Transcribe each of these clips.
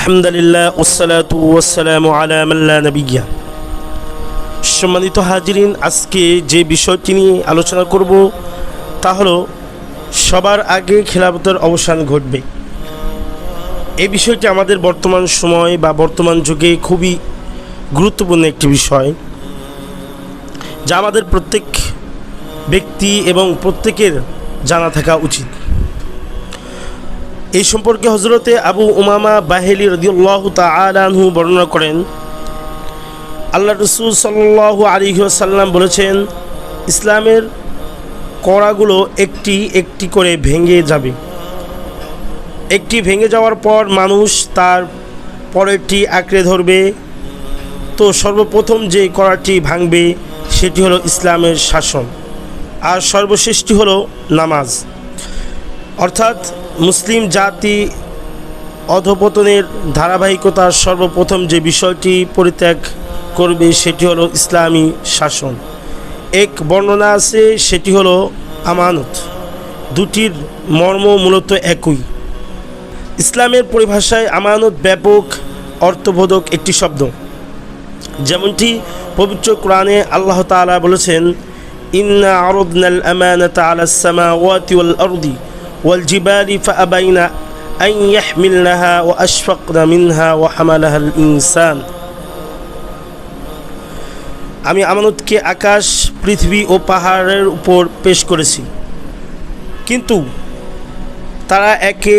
আলহামদুলিল্লাহ ওয়াসসালাতু ওয়াসসালামু আলা মান লা নাবিয়্যা। সম্মানিত হাজিরিন, আজকে যে বিষয়টি নিয়ে আলোচনা করব তা হলো সবার আগে খেলাফতের অবসান ঘটবে। এই বিষয়টি আমাদের বর্তমান সময় বা বর্তমান যুগে খুবই গুরুত্বপূর্ণ একটি বিষয়, যা আমাদের প্রত্যেক ব্যক্তি এবং প্রত্যেকের জানা থাকা উচিত। এই সম্পর্কে হযরতে আবু উমামা বাহিলি রাদিয়াল্লাহু তাআলা আনহু বর্ণনা করেন, আল্লাহ রাসূল সাল্লাল্লাহু আলাইহি ওয়াসাল্লাম বলেছেন, ইসলামের কড়াগুলো একটি একটি করে ভেঙে যাবে। একটি ভেঙে যাওয়ার পর মানুষ তার পরেরটি আঁকড়ে ধরবে। তো সর্বপ্রথম যে কড়াটি ভাঙবে সেটি হলো ইসলামের শাসন, আর সর্বশেষটি হলো নামাজ। অর্থাৎ মুসলিম জাতি অধঃপতনের ধারাবাহিকতার সর্বপ্রথম যে বিষয়টি পরিত্যাগ করবে সেটি হলো ইসলামী শাসন। এক বর্ণনা আছে, সেটি হলো আমানত। দুটির মর্ম মূলত একই। ইসলামের পরিভাষায় আমানত ব্যাপক অর্থবোধক একটি শব্দ। যেমনটি পবিত্র কোরআনে আল্লাহ তাআলা বলেছেন, ইন্না আরাদনাল আমানাতা আলাস সামাওয়াতি ওয়াল আরদি ওয়াল জিবালি ফাআবাইনা আন ইয়াহমিলনাহা ওয়া আশফাকনা মিনহা ওয়া হামালাহাল ইনসান। আমি আমানতকে আকাশ, পৃথিবী ও পাহাড়ের উপর পেশ করেছি, কিন্তু তারা একে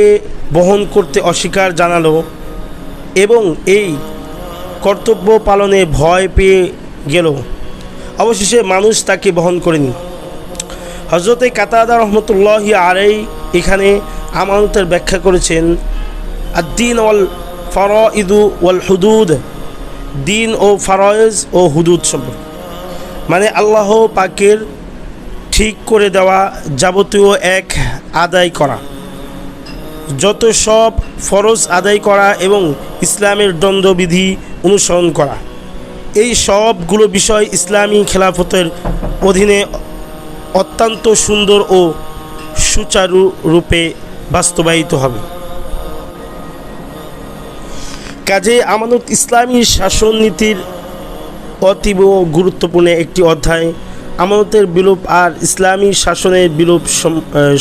বহন করতে অস্বীকার জানালো এবং এই কর্তব্য পালনে ভয় পেয়ে গেল। অবশেষে মানুষ তাকে বহন করেনি। হযরতে কাতাদা রহমতুল্লাহি আলাইহি এখানে আমানতের ব্যাখ্যা করেছেন, আদ-দীন ওয়াল ফারাইদু ওয়াল হুদুদ, দিন ও ফারায়েজ ও হুদুদ সম্পর্কে, মানে আল্লাহ পাকের ঠিক করে দেওয়া যাবতীয় এক আদায় করা, যত সব ফরজ আদায় করা এবং ইসলামের দণ্ডবিধি অনুসরণ করা। এই সবগুলো বিষয় ইসলামী খেলাফতের অধীনে অত্যন্ত সুন্দর ও সুচারুরূপে বাস্তবায়িত হবে। কাজে আমানত ইসলামী শাসননীতির অতীব গুরুত্বপূর্ণ একটি অধ্যায়। আমানতের বিলোপ আর ইসলামী শাসনের বিলোপ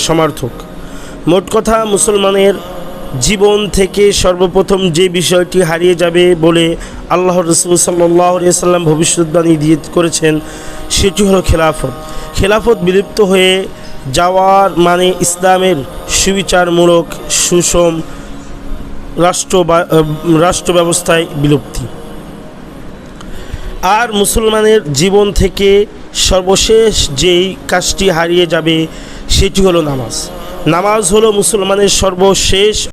সমার্থক। মোট কথা, মুসলমানের জীবন থেকে সর্বপ্রথম যে বিষয়টি হারিয়ে যাবে বলে আল্লাহ রাসূল সাল্লাল্লাহু আলাইহি ওয়াসাল্লাম ভবিষ্যদ্বাণী করেছেন সেটি হলো খেলাফত। খেলাফত বিলুপ্ত হয়ে যাওয়ার মানে ইসলামের সুবিচারমূলক সুষম রাষ্ট্র ব্যবস্থায় বিলুপ্তি। আর মুসলমানের জীবন থেকে সর্বশেষ যেই কাজটি হারিয়ে যাবে সেটি হলো নামাজ। নামাজ হলো মুসলমানের সর্বশেষ